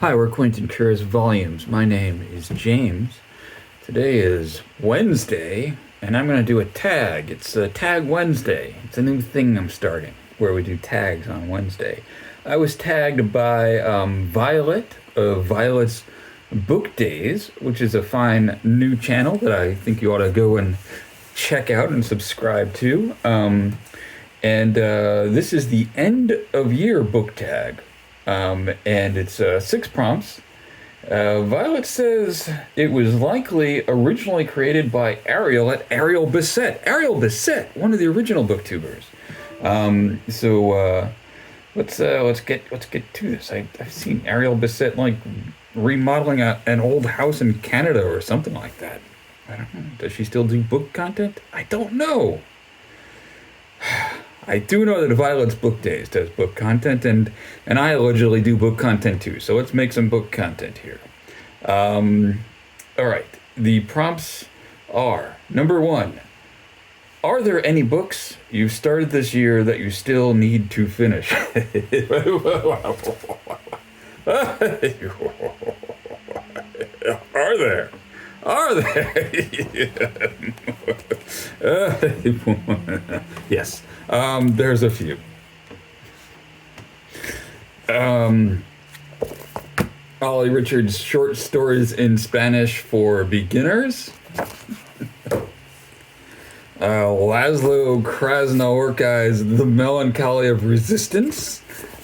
Hi, we're Quentin Cures Volumes. My name is James. Today is Wednesday, and I'm going to do a tag. It's a Tag Wednesday. It's a new thing I'm starting where we do tags on Wednesday. I was tagged by Violet of Violet's Book Days, which is a fine new channel that I think you ought to go and check out and subscribe to. This is the end of year book tag. And it's 6 prompts. Violet says it was likely originally created by Ariel at Ariel Bissett. Ariel Bissett, one of the original booktubers. Let's get to this. I've seen Ariel Bissett like remodeling an old house in Canada or something like that. I don't know. Does she still do book content? I don't know. I do know that Violet's Book Days does book content, and I allegedly do book content too. So let's make some book content here. All right. The prompts are: number one, are there any books you've started this year that you still need to finish? Are there? Are there? Yes. There's a few. Ollie Richards' short stories in Spanish for beginners. Laszlo Krasnoorkai's The Melancholy of Resistance.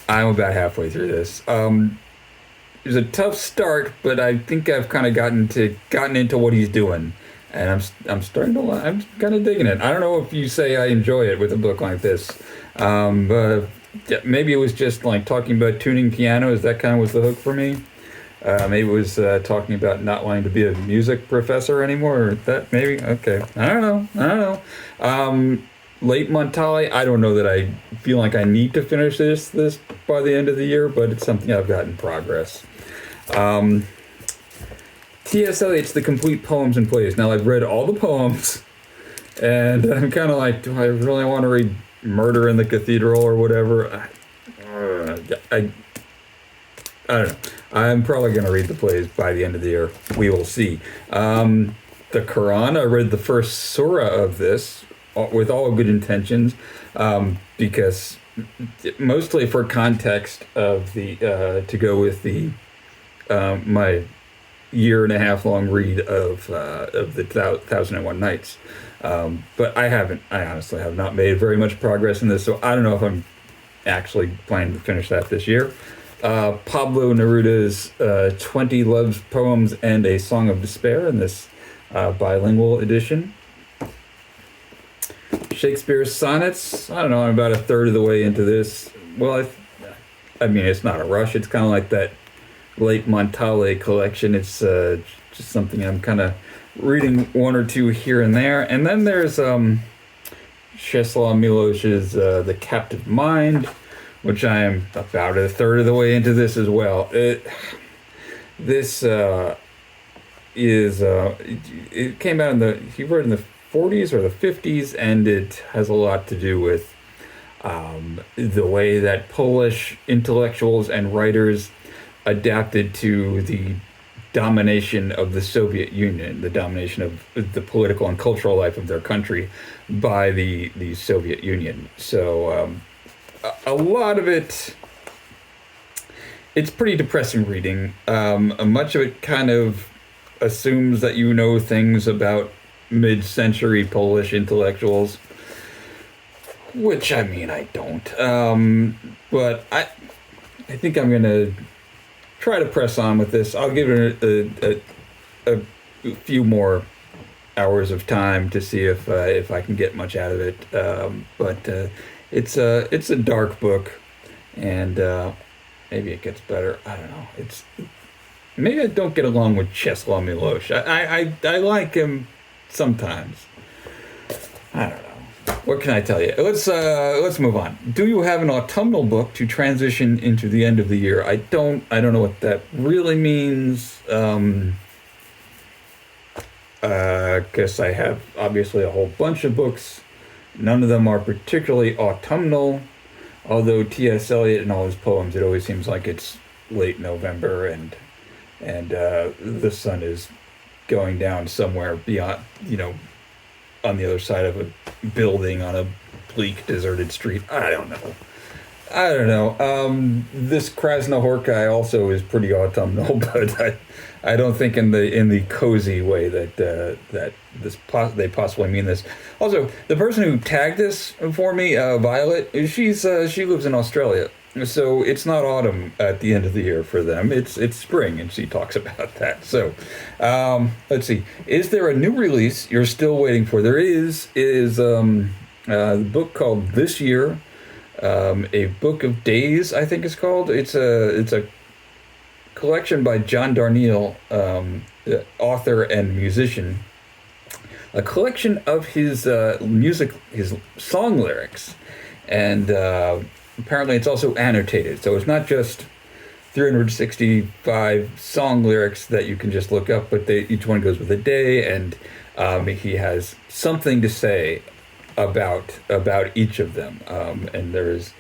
I'm about halfway through this. It was a tough start, but I think I've kind of gotten into what he's doing, and I'm kind of digging it. I don't know if you say I enjoy it with a book like this, but yeah, maybe it was just like talking about tuning pianos. That kind of was the hook for me. Maybe it was talking about not wanting to be a music professor anymore. Or that maybe okay. I don't know. Late Montale. I don't know that I feel like I need to finish this by the end of the year, but it's something I've got in progress. T.S. Eliot's The Complete Poems and Plays. Now, I've read all the poems, and I'm kind of like, do I really want to read Murder in the Cathedral or whatever? I don't know. I'm probably going to read the plays by the end of the year. We will see. The Quran, I read the first surah of this with all good intentions, because mostly for context of the to go with the my year and a half long read of the 1001 Nights. But I honestly have not made very much progress in this, so I don't know if I'm actually planning to finish that this year. Pablo Neruda's 20 Love's Poems and a Song of Despair in this bilingual edition. Shakespeare's Sonnets. I don't know, I'm about a third of the way into this. Well, I mean, it's not a rush. It's kind of like that Late Montale collection. It's just something I'm kind of reading one or two here and there. And then there's Czesław Milosz's The Captive Mind, which I am about a third of the way into this as well. It came out he wrote in the 40s or the 50s, and it has a lot to do with the way that Polish intellectuals and writers adapted to the domination of the Soviet Union, the domination of the political and cultural life of their country by the Soviet Union. So a lot of it's pretty depressing reading. Much of it kind of assumes that you know things about mid-century Polish intellectuals, which I mean I don't. But I think I'm gonna try to press on with this. I'll give it a few more hours of time to see if I can get much out of it. But it's a dark book, and maybe it gets better. I don't know. Maybe I don't get along with Czesław Milosz. I like him sometimes. I don't know. What can I tell you? Let's move on. Do you have an autumnal book to transition into the end of the year? I don't know what that really means. Because I have obviously a whole bunch of books. None of them are particularly autumnal. Although T.S. Eliot and all his poems, it always seems like it's late November, and the sun is going down somewhere beyond, on the other side of a building on a bleak, deserted street. I don't know. This Krasnohorkai also is pretty autumnal, but I don't think in the cozy way that they possibly mean this. Also, the person who tagged this for me, Violet, she lives in Australia, so it's not autumn at the end of the year for them. It's spring, and she talks about that. So, let's see. Is there a new release you're still waiting for? There is. The book called This Year. A Book of Days, I think it's called. It's a collection by John Darnielle, author and musician. A collection of his his song lyrics, and apparently it's also annotated. So it's not just 365 song lyrics that you can just look up, but each one goes with a day, and he has something to say about each of them, and there's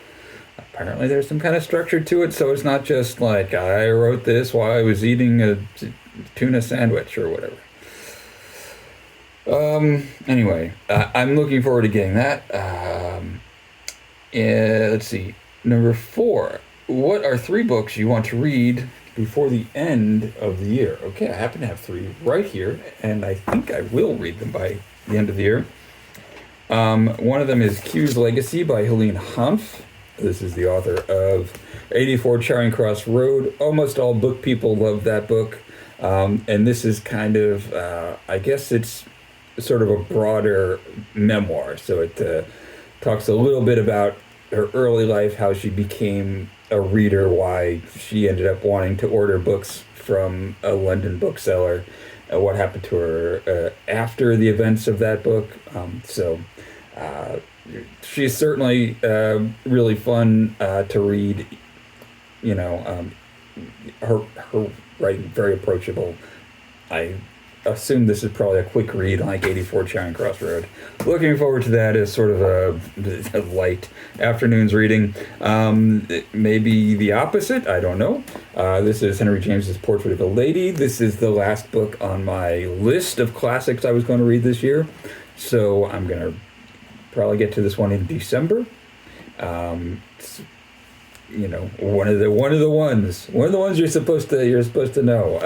some kind of structure to it, so it's not just like I wrote this while I was eating a tuna sandwich or whatever. Anyway, I'm looking forward to getting that. Let's see, number 4, what are 3 books you want to read before the end of the year? Okay, I happen to have 3 right here, and I think I will read them by the end of the year. One of them is Q's Legacy by Helene Hanff. This is the author of 84 Charing Cross Road. Almost all book people love that book. And this is kind of, I guess it's sort of a broader memoir. So it talks a little bit about her early life, how she became a reader, why she ended up wanting to order books from a London bookseller, what happened to her after the events of that book. She's certainly really fun to read. Her writing very approachable. I assume this is probably a quick read, like 84 Charing Cross Road. Looking forward to that as sort of a light afternoon's reading. Maybe the opposite, I don't know. This is Henry James's Portrait of a Lady. This is the last book on my list of classics I was going to read this year. So I'm going to probably get to this one in December. One of the ones you're supposed to know.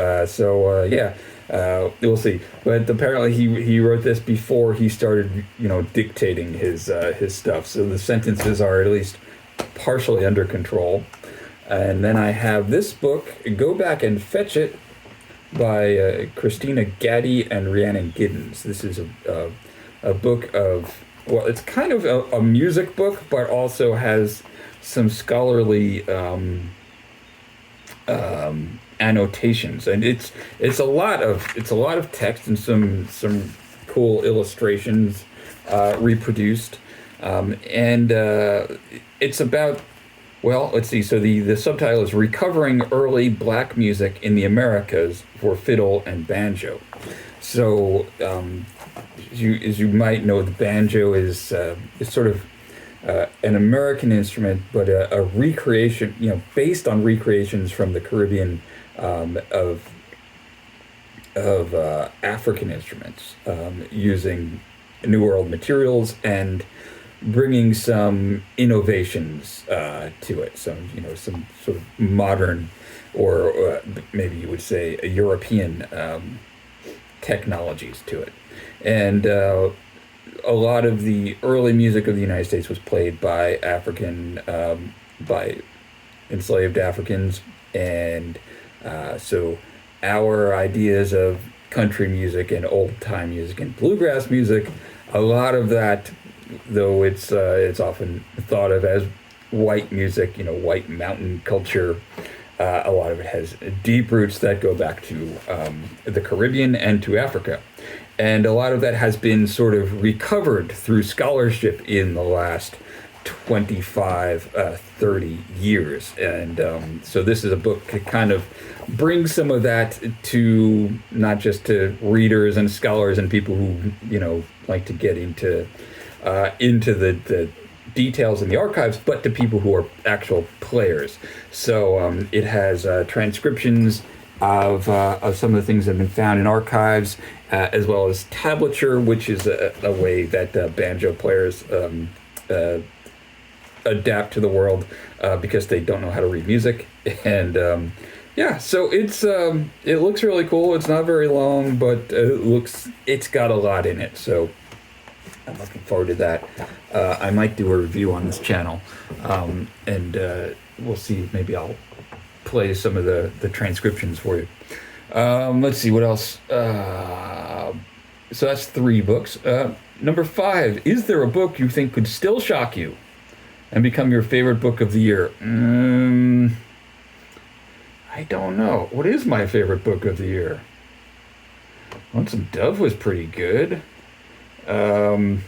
We'll see. But apparently he wrote this before he started, dictating his stuff. So the sentences are at least partially under control. And then I have this book, Go Back and Fetch It, by Christina Gaddy and Rhiannon Giddens. This is a book of, well, it's kind of a music book, but also has some scholarly annotations, and it's a lot of text and some cool illustrations reproduced, and it's about, well, let's see. So the subtitle is Recovering Early Black Music in the Americas for Fiddle and Banjo. So as you might know, the banjo is sort of an American instrument, but a recreation, based on recreations from the Caribbean of African instruments, using New World materials and bringing some innovations to it. Some sort of modern, or maybe you would say a European technologies to it, and a lot of the early music of the United States was played by by enslaved Africans, and so our ideas of country music and old time music and bluegrass music, a lot of that, though it's often thought of as white music, white mountain culture, a lot of it has deep roots that go back to the Caribbean and to Africa. And a lot of that has been sort of recovered through scholarship in the last 25, 30 years. And so this is a book to kind of bring some of that to not just to readers and scholars and people who, like to get into the details in the archives, but to people who are actual players. So it has transcriptions of some of the things that have been found in archives, as well as tablature, which is a way that banjo players adapt to the world because they don't know how to read music. And yeah, so it looks really cool. It's not very long, but it's got a lot in it. So I'm looking forward to that. I might do a review on this channel, and we'll see. Maybe I'll play some of the transcriptions for you. Let's see what else. So that's 3 books. Number 5, is there a book you think could still shock you and become your favorite book of the year? I don't know. What is my favorite book of the year? Lonesome Dove was pretty good. Count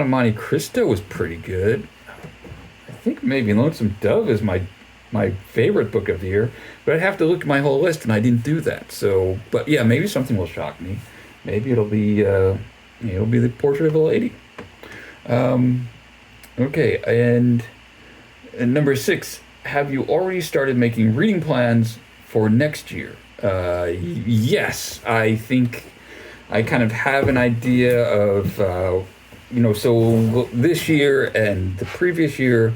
of Monte Cristo was pretty good. I think maybe Lonesome Dove is my favorite book of the year, but I'd have to look at my whole list, and I didn't do that. So, but yeah, maybe something will shock me. Maybe it'll be The Portrait of a Lady. Okay, and number 6, have you already started making reading plans for next year? Yes, I think I kind of have an idea of, so this year and the previous year,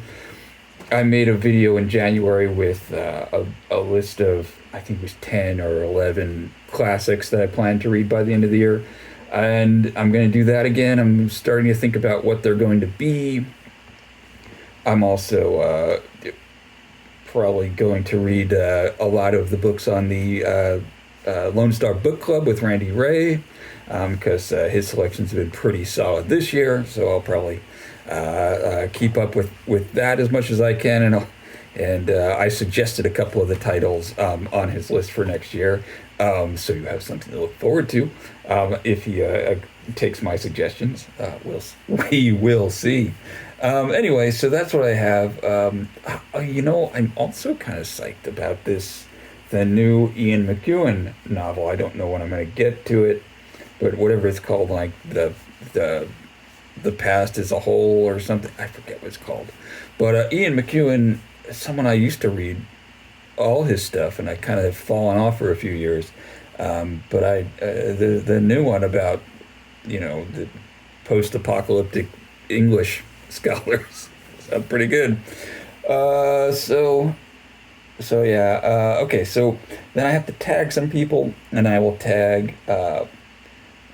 I made a video in January with a list of, I think it was 10 or 11 classics that I plan to read by the end of the year. And I'm going to do that again. I'm starting to think about what they're going to be. I'm also probably going to read a lot of the books on the Lone Star Book Club with Randy Ray, because his selections have been pretty solid this year. So I'll probably keep up with that as much as I can, and I suggested a couple of the titles on his list for next year, so you have something to look forward to if he takes my suggestions. We will see. Anyway, so that's what I have. I'm also kind of psyched about the new Ian McEwan novel. I don't know when I'm going to get to it, but whatever it's called, like the past as a whole or something. I forget what it's called. But Ian McEwan, someone I used to read all his stuff, and I kind of have fallen off for a few years. But the new one about, the post-apocalyptic English scholars sounds pretty good. So yeah. Okay, so then I have to tag some people, and I will tag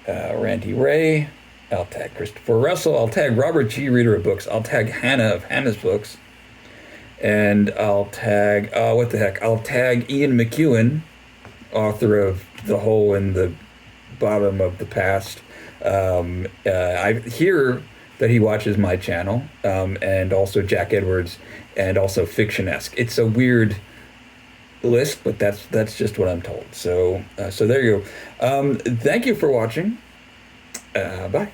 Randy Ray. I'll tag Christopher Russell. I'll tag Robert G. Reader of Books. I'll tag Hannah of Hannah's Books. And I'll tag, I'll tag Ian McEwan, author of The Hole in the Bottom of the Past. I hear that he watches my channel, and also Jack Edwards, and also Fictionesque. It's a weird list, but that's just what I'm told. So there you go. Thank you for watching. Bye.